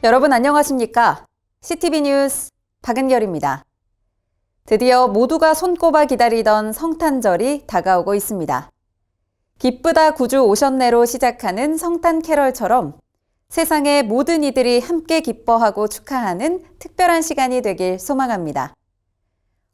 여러분 안녕하십니까? CTV 뉴스 박은결입니다. 드디어 모두가 손꼽아 기다리던 성탄절이 다가오고 있습니다. 기쁘다 구주 오셨네로 시작하는 성탄 캐럴처럼 세상의 모든 이들이 함께 기뻐하고 축하하는 특별한 시간이 되길 소망합니다.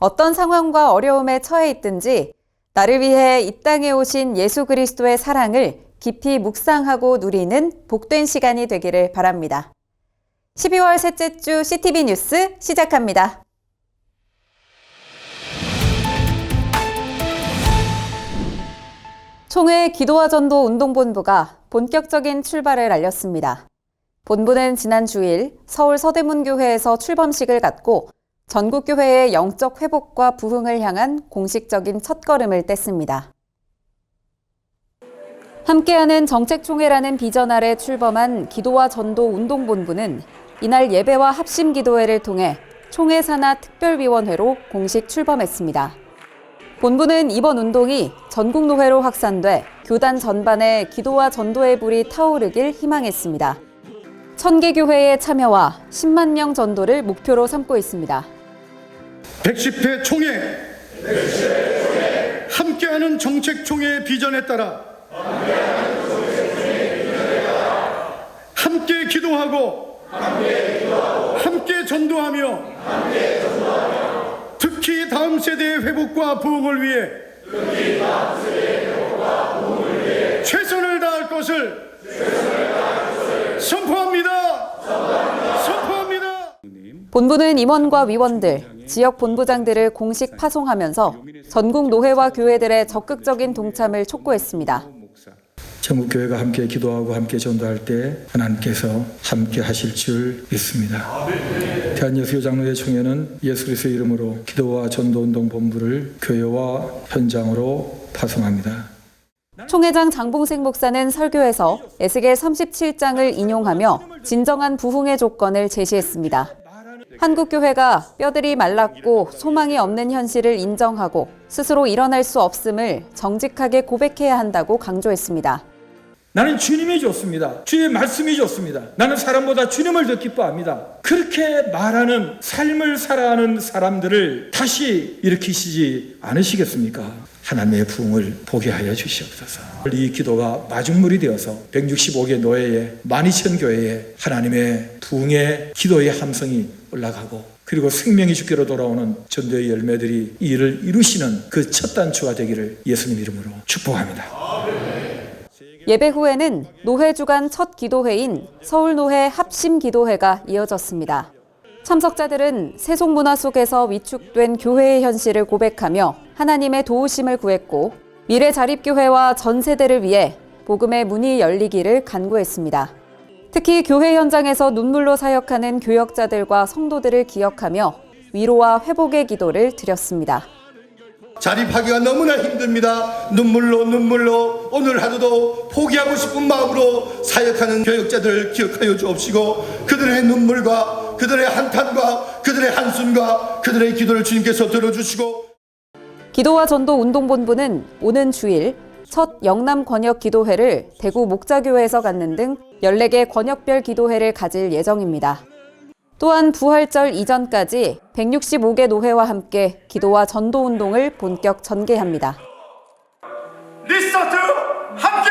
어떤 상황과 어려움에 처해 있든지 나를 위해 이 땅에 오신 예수 그리스도의 사랑을 깊이 묵상하고 누리는 복된 시간이 되기를 바랍니다. 12월 셋째 주 CTV 뉴스 시작합니다. 총회 기도와 전도 운동본부가 본격적인 출발을 알렸습니다. 본부는 지난 주일 서울 서대문교회에서 출범식을 갖고 전국교회의 영적 회복과 부흥을 향한 공식적인 첫걸음을 뗐습니다. 함께하는 정책총회라는 비전 아래 출범한 기도와 전도 운동본부는 이날 예배와 합심 기도회를 통해 총회 산하 특별위원회로 공식 출범했습니다. 본부는 이번 운동이 전국 노회로 확산돼 교단 전반에 기도와 전도의 불이 타오르길 희망했습니다. 1000개 교회의 참여와 10만 명 전도를 목표로 삼고 있습니다. 110회 총회, 함께하는 정책총회의 비전에 따라 함께 기도하고 함께 전도하며 특히 다음 세대의 회복과 부흥을 위해 최선을 다할 것을 선포합니다. 본부는 임원과 위원들, 지역 본부장들을 공식 파송하면서 전국 노회와 교회들의 적극적인 동참을 촉구했습니다. 전국 교회가 함께 기도하고 함께 전도할 때 하나님께서 함께 하실 줄 믿습니다. 대한예수교장로회 총회는 예수 그리스도의 이름으로 기도와 전도 운동 본부를 교회와 현장으로 파송합니다. 총회장 장봉생 목사는 설교에서 에스겔 37장을 인용하며 진정한 부흥의 조건을 제시했습니다. 한국교회가 뼈들이 말랐고 소망이 없는 현실을 인정하고 스스로 일어날 수 없음을 정직하게 고백해야 한다고 강조했습니다. 나는 주님이 좋습니다. 주의 말씀이 좋습니다. 나는 사람보다 주님을 더 기뻐합니다. 그렇게 말하는 삶을 살아가는 사람들을 다시 일으키시지 않으시겠습니까? 하나님의 부흥을 보게 하여 주시옵소서. 이 기도가 마중물이 되어서 165개 노회에 12,000교회에 하나님의 부흥의 기도의 함성이 올라가고 그리고 생명이 주께로 돌아오는 전도의 열매들이 이 일을 이루시는 그 첫 단추가 되기를 예수님 이름으로 축복합니다. 예배 후에는 노회 주간 첫 기도회인 서울노회 합심 기도회가 이어졌습니다. 참석자들은 세속 문화 속에서 위축된 교회의 현실을 고백하며 하나님의 도우심을 구했고 미래 자립교회와 전 세대를 위해 복음의 문이 열리기를 간구했습니다. 특히 교회 현장에서 눈물로 사역하는 교역자들과 성도들을 기억하며 위로와 회복의 기도를 드렸습니다. 자립하기가 너무나 힘듭니다. 눈물로 오늘 하루도 포기하고 싶은 마음으로 사역하는 교역자들을 기억하여 주옵시고 그들의 눈물과 그들의 한탄과 그들의 한숨과 그들의 기도를 주님께서 들어주시고 기도와 전도 운동본부는 오는 주일 첫 영남 권역 기도회를 대구 목자교회에서 갖는 등 14개 권역별 기도회를 가질 예정입니다. 또한 부활절 이전까지 165개 노회와 함께 기도와 전도 운동을 본격 전개합니다. 리스타트 함께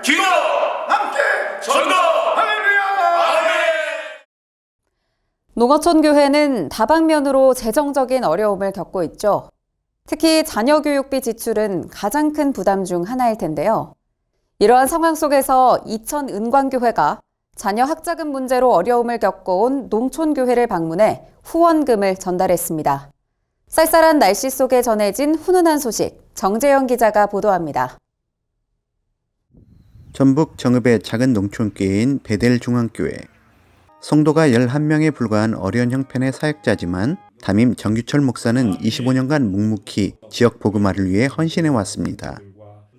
기도 함께 전도 할렐루야 아멘. 농어촌 교회는 다방면으로 재정적인 어려움을 겪고 있죠. 특히 자녀 교육비 지출은 가장 큰 부담 중 하나일 텐데요. 이러한 상황 속에서 이천 은광교회가 자녀 학자금 문제로 어려움을 겪어온 농촌교회를 방문해 후원금을 전달했습니다. 쌀쌀한 날씨 속에 전해진 훈훈한 소식, 정재영 기자가 보도합니다. 전북 정읍의 작은 농촌교회인 베델중앙교회. 성도가 11명에 불과한 어려운 형편의 사역자지만 담임 정규철 목사는 25년간 묵묵히 지역 복음화를 위해 헌신해 왔습니다.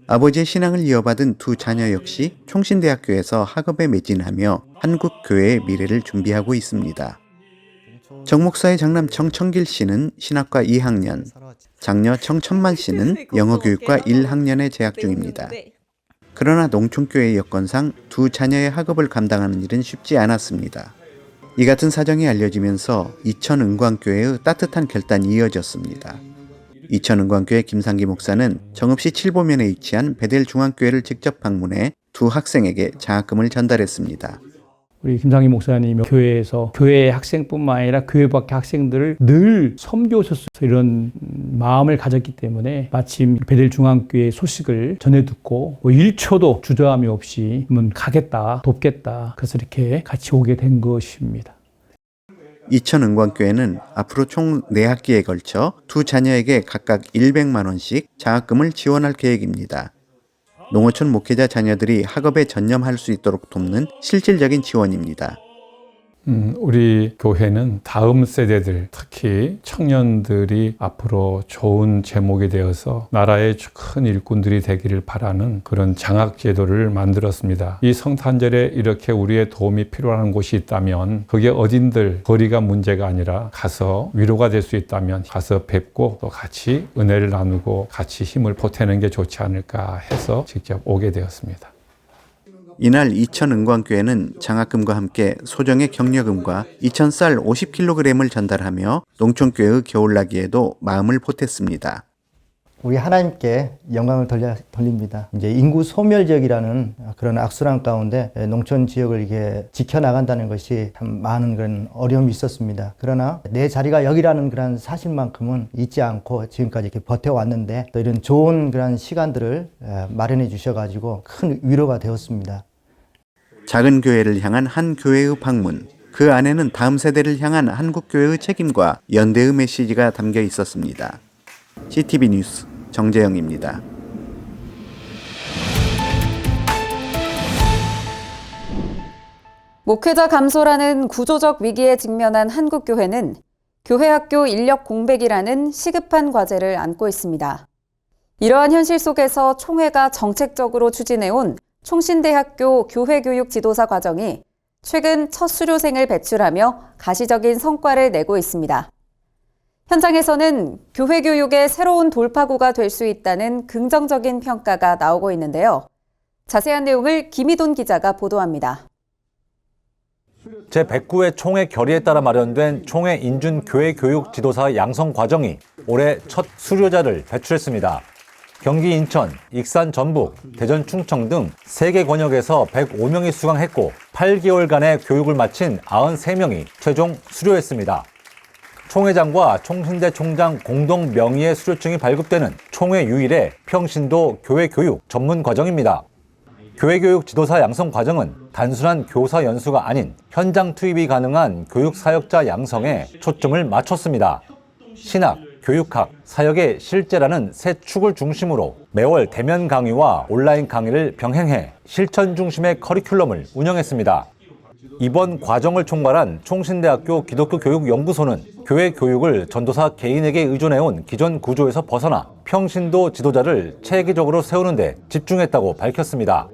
아버지의 신앙을 이어받은 두 자녀 역시 총신대학교에서 학업에 매진하며 한국교회의 미래를 준비하고 있습니다. 정 목사의 장남 정청길 씨는 신학과 2학년, 장녀 정천만 씨는 영어교육과 1학년에 재학 중입니다. 그러나 농촌교회의 여건상 두 자녀의 학업을 감당하는 일은 쉽지 않았습니다. 이 같은 사정이 알려지면서 이천은광교회의 따뜻한 결단이 이어졌습니다. 이천은광교회 김상기 목사는 정읍시 칠보면에 위치한 베델 중앙교회를 직접 방문해 두 학생에게 장학금을 전달했습니다. 우리 김상기 목사님이 교회에서 교회 학생뿐만 아니라 교회 밖의 학생들을 늘 섬겨오셔서 이런 마음을 가졌기 때문에 마침 베델 중앙교회 소식을 전해 듣고 1초도 주저함이 없이 가겠다, 돕겠다. 그래서 이렇게 같이 오게 된 것입니다. 이천은광교회는 앞으로 총 4학기에 걸쳐 두 자녀에게 각각 100만 원씩 장학금을 지원할 계획입니다. 농어촌 목회자 자녀들이 학업에 전념할 수 있도록 돕는 실질적인 지원입니다. 우리 교회는 다음 세대들, 특히 청년들이 앞으로 좋은 제목이 되어서 나라의 큰 일꾼들이 되기를 바라는 그런 장학제도를 만들었습니다. 이 성탄절에 이렇게 우리의 도움이 필요한 곳이 있다면 그게 어딘들 거리가 문제가 아니라 가서 위로가 될 수 있다면 가서 뵙고 또 같이 은혜를 나누고 같이 힘을 보태는 게 좋지 않을까 해서 직접 오게 되었습니다. 이날 이천은광교회는 장학금과 함께 소정의 격려금과 2,000쌀 50kg을 전달하며 농촌교회의 겨울나기에도 마음을 보탰습니다. 우리 하나님께 영광을 돌립니다. 이제 인구 소멸적이라는 그런 악순환 가운데 농촌 지역을 이게 지켜나간다는 것이 참 많은 그런 어려움이 있었습니다. 그러나 내 자리가 여기라는 그런 사실만큼은 잊지 않고 지금까지 이렇게 버텨왔는데 또 이런 좋은 그런 시간들을 마련해 주셔가지고 큰 위로가 되었습니다. 작은 교회를 향한 한 교회의 방문, 그 안에는 다음 세대를 향한 한국교회의 책임과 연대의 메시지가 담겨 있었습니다. CTV 뉴스 정재영입니다. 목회자 감소라는 구조적 위기에 직면한 한국교회는 교회학교 인력 공백이라는 시급한 과제를 안고 있습니다. 이러한 현실 속에서 총회가 정책적으로 추진해온 총신대학교 교회교육 지도사 과정이 최근 첫 수료생을 배출하며 가시적인 성과를 내고 있습니다. 현장에서는 교회 교육의 새로운 돌파구가 될 수 있다는 긍정적인 평가가 나오고 있는데요. 자세한 내용을 김희돈 기자가 보도합니다. 제109회 총회 결의에 따라 마련된 총회 인준 교회 교육 지도사 양성 과정이 올해 첫 수료자를 배출했습니다. 경기 인천, 익산 전북, 대전 충청 등 3개 권역에서 105명이 수강했고 8개월간의 교육을 마친 93명이 최종 수료했습니다. 총회장과 총신대 총장 공동 명의의 수료증이 발급되는 총회 유일의 평신도 교회 교육 전문 과정입니다. 교회 교육 지도사 양성 과정은 단순한 교사 연수가 아닌 현장 투입이 가능한 교육 사역자 양성에 초점을 맞췄습니다. 신학, 교육학, 사역의 실제라는 세 축을 중심으로 매월 대면 강의와 온라인 강의를 병행해 실천 중심의 커리큘럼을 운영했습니다. 이번 과정을 총괄한 총신대학교 기독교 교육연구소는 교회 교육을 전도사 개인에게 의존해온 기존 구조에서 벗어나 평신도 지도자를 체계적으로 세우는 데 집중했다고 밝혔습니다.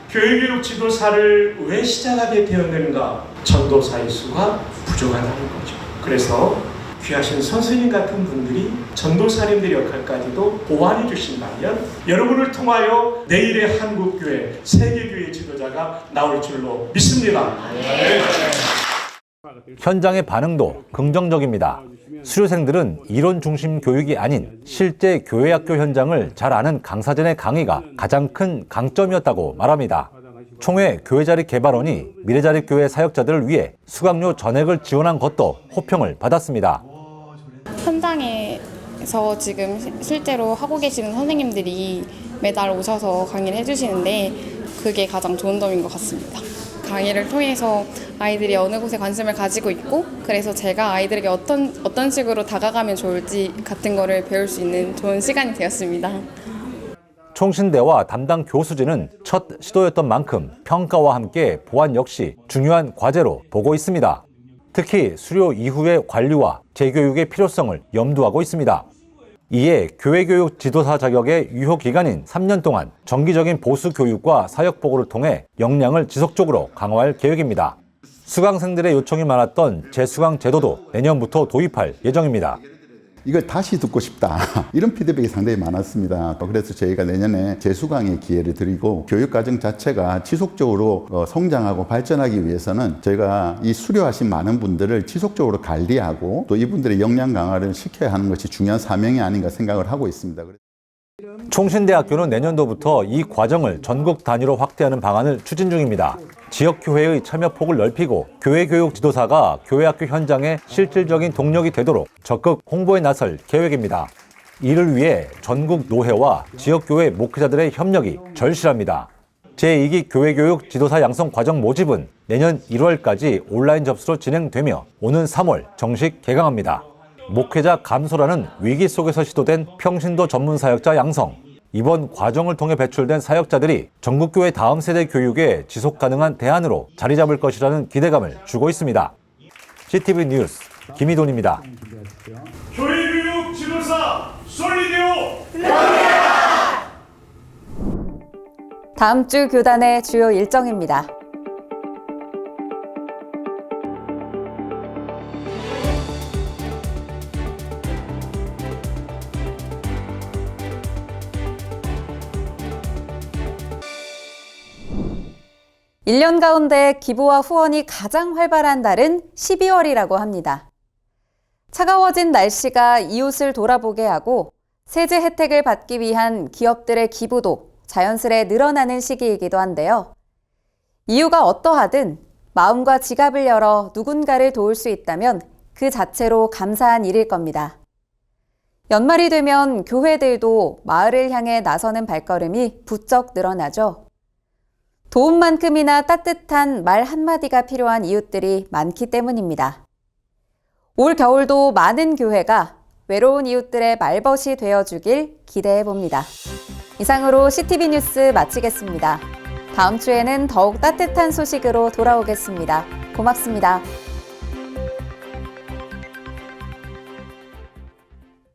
교회교육 지도사를 왜 시작하게 되었는가? 전도사의 수가 부족하다는 거죠. 그래서 귀하신 선생님 같은 분들이 전도사님들 역할까지도 보완해 주신다면 여러분을 통하여 내일의 한국교회, 세계교회 지도자가 나올 줄로 믿습니다. 현장의 반응도 긍정적입니다. 수료생들은 이론 중심 교육이 아닌 실제 교회학교 현장을 잘 아는 강사진의 강의가 가장 큰 강점이었다고 말합니다. 총회 교회자립 개발원이 미래자립교회 사역자들을 위해 수강료 전액을 지원한 것도 호평을 받았습니다. 현장에서 지금 실제로 하고 계시는 선생님들이 매달 오셔서 강의를 해주시는데 그게 가장 좋은 점인 것 같습니다. 강의를 통해서 아이들이 어느 곳에 관심을 가지고 있고 그래서 제가 아이들에게 어떤 식으로 다가가면 좋을지 같은 거를 배울 수 있는 좋은 시간이 되었습니다. 총신대와 담당 교수진은 첫 시도였던 만큼 평가와 함께 보완 역시 중요한 과제로 보고 있습니다. 특히 수료 이후의 관리와 재교육의 필요성을 염두하고 있습니다. 이에 교회교육 지도사 자격의 유효 기간인 3년 동안 정기적인 보수 교육과 사역 보고를 통해 역량을 지속적으로 강화할 계획입니다. 수강생들의 요청이 많았던 재수강 제도도 내년부터 도입할 예정입니다. 이걸 다시 듣고 싶다. 이런 피드백이 상당히 많았습니다. 그래서 저희가 내년에 재수강의 기회를 드리고 교육과정 자체가 지속적으로 성장하고 발전하기 위해서는 저희가 이 수료하신 많은 분들을 지속적으로 관리하고 또 이분들의 역량 강화를 시켜야 하는 것이 중요한 사명이 아닌가 생각을 하고 있습니다. 총신대학교는 내년도부터 이 과정을 전국 단위로 확대하는 방안을 추진 중입니다. 지역교회의 참여 폭을 넓히고 교회교육 지도사가 교회학교 현장에 실질적인 동력이 되도록 적극 홍보에 나설 계획입니다. 이를 위해 전국 노회와 지역교회 목회자들의 협력이 절실합니다. 제2기 교회교육 지도사 양성 과정 모집은 내년 1월까지 온라인 접수로 진행되며 오는 3월 정식 개강합니다. 목회자 감소라는 위기 속에서 시도된 평신도 전문 사역자 양성. 이번 과정을 통해 배출된 사역자들이 전국교회 다음 세대 교육의 지속 가능한 대안으로 자리 잡을 것이라는 기대감을 주고 있습니다. CTV 뉴스 김희돈입니다. 교회교육 지도사 솔리디오 다음 주 교단의 주요 일정입니다. 일 년 가운데 기부와 후원이 가장 활발한 달은 12월이라고 합니다. 차가워진 날씨가 이웃을 돌아보게 하고 세제 혜택을 받기 위한 기업들의 기부도 자연스레 늘어나는 시기이기도 한데요. 이유가 어떠하든 마음과 지갑을 열어 누군가를 도울 수 있다면 그 자체로 감사한 일일 겁니다. 연말이 되면 교회들도 마을을 향해 나서는 발걸음이 부쩍 늘어나죠. 도움만큼이나 따뜻한 말 한마디가 필요한 이웃들이 많기 때문입니다. 올 겨울도 많은 교회가 외로운 이웃들의 말벗이 되어주길 기대해봅니다. 이상으로 CTV 뉴스 마치겠습니다. 다음 주에는 더욱 따뜻한 소식으로 돌아오겠습니다. 고맙습니다.